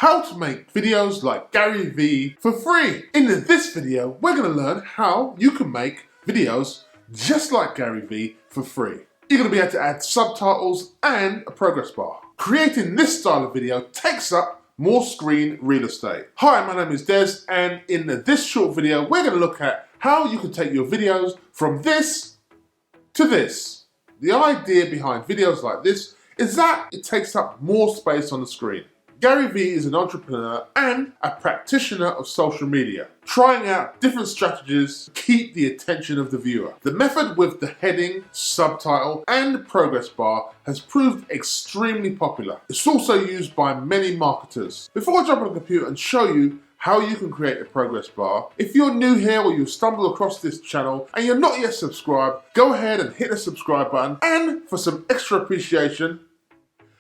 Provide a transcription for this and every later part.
how to make videos like Gary Vee for free. In this video, we're going to learn how you can make videos just like Gary Vee for free. You're going to be able to add subtitles and a progress bar. Creating this style of video takes up more screen real estate. Hi, my name is Des, and in this short video, we're going to look at how you can take your videos from this to this. The idea behind videos like this is that it takes up more space on the screen. Gary Vee is an entrepreneur and a practitioner of social media, trying out different strategies to keep the attention of the viewer. The method with the heading, subtitle, and progress bar has proved extremely popular. It's also used by many marketers. Before I jump on the computer and show you how you can create a progress bar, if you're new here or you've stumbled across this channel and you're not yet subscribed, go ahead and hit the subscribe button, and for some extra appreciation,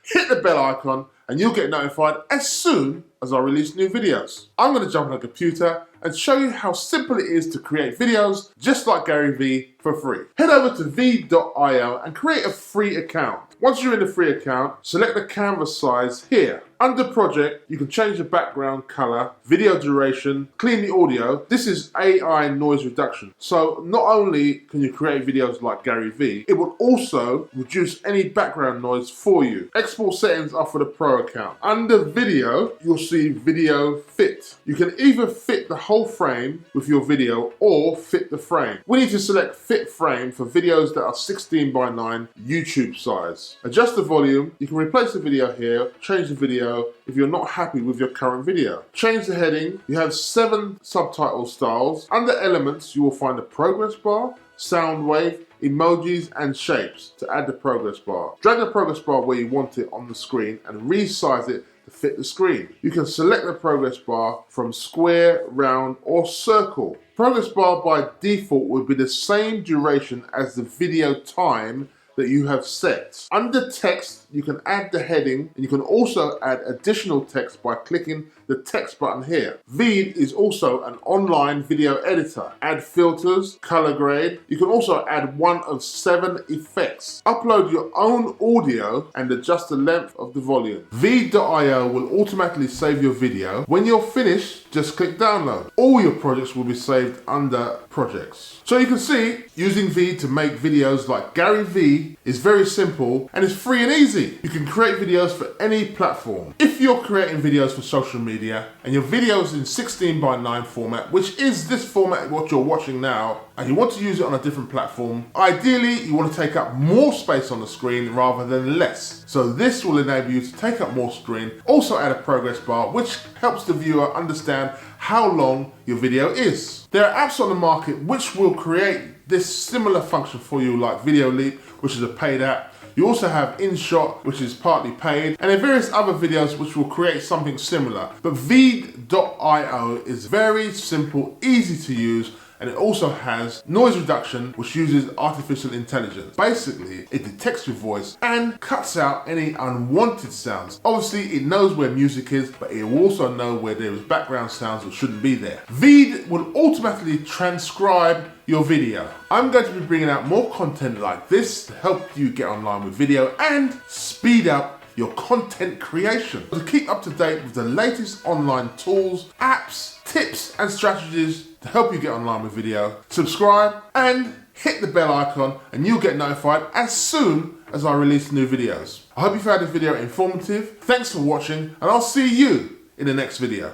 hit the bell icon and you'll get notified as soon as I release new videos. I'm going to jump on a computer and show you how simple it is to create videos just like Gary Vee for free. Head over to v.io and create a free account. Once you're in the free account, select the canvas size here. Under project, you can change the background color, video duration, clean the audio. This is AI noise reduction. So not only can you create videos like Gary Vee, it will also reduce any background noise for you. Export settings are for the pro account. Under video, you'll see video fit. You can either fit the whole frame with your video or fit the frame. We need to select fit frame for videos that are 16:9 YouTube size. Adjust the volume. You can replace the video here, change the video if you're not happy with your current video. Change the heading. You have 7 subtitle styles. Under elements, you will find the progress bar, sound wave, emojis and shapes to add the progress bar. Drag the progress bar where you want it on the screen and resize it to fit the screen. You can select the progress bar from square, round or circle. Progress bar by default will be the same duration as the video time that you have set. Under text, you can add the heading, and you can also add additional text by clicking the text button here. Veed is also an online video editor. Add filters, color grade. You can also add one of 7 effects. Upload your own audio and adjust the length of the volume. Veed.io will automatically save your video. When you're finished, just click download. All your projects will be saved under projects. So you can see, using Veed to make videos like Gary Vee is very simple and it's free and easy. You can create videos for any platform. If you're creating videos for social media and your video is in 16:9 format, which is this format what you're watching now, and you want to use it on a different platform, ideally you want to take up more space on the screen rather than less. So this will enable you to take up more screen. Also add a progress bar which helps the viewer understand how long your video is. There are apps on the market which will create this similar function for you, like Video Leap, which is a paid app. You also have InShot, which is partly paid, and there are various other videos which will create something similar. But Veed.io is very simple, easy to use, and it also has noise reduction, which uses artificial intelligence. Basically, it detects your voice and cuts out any unwanted sounds. Obviously, it knows where music is, but it will also know where there is background sounds that shouldn't be there. Veed will automatically transcribe your video. I'm going to be bringing out more content like this to help you get online with video and speed up your content creation. To keep up to date with the latest online tools, apps, tips and strategies to help you get online with video, subscribe and hit the bell icon and you'll get notified as soon as I release new videos. I hope you found this video informative. Thanks for watching and I'll see you in the next video.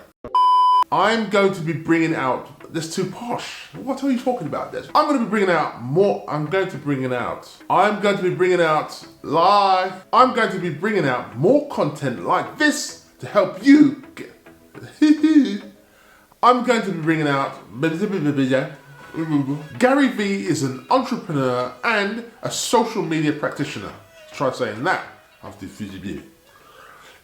I'm going to be bringing out, that's too posh. What are you talking about, Des? I'm going to be bringing out more content like this to help you get, I'm going to be bringing out, Gary Vee is an entrepreneur and a social media practitioner. Try saying that after the video.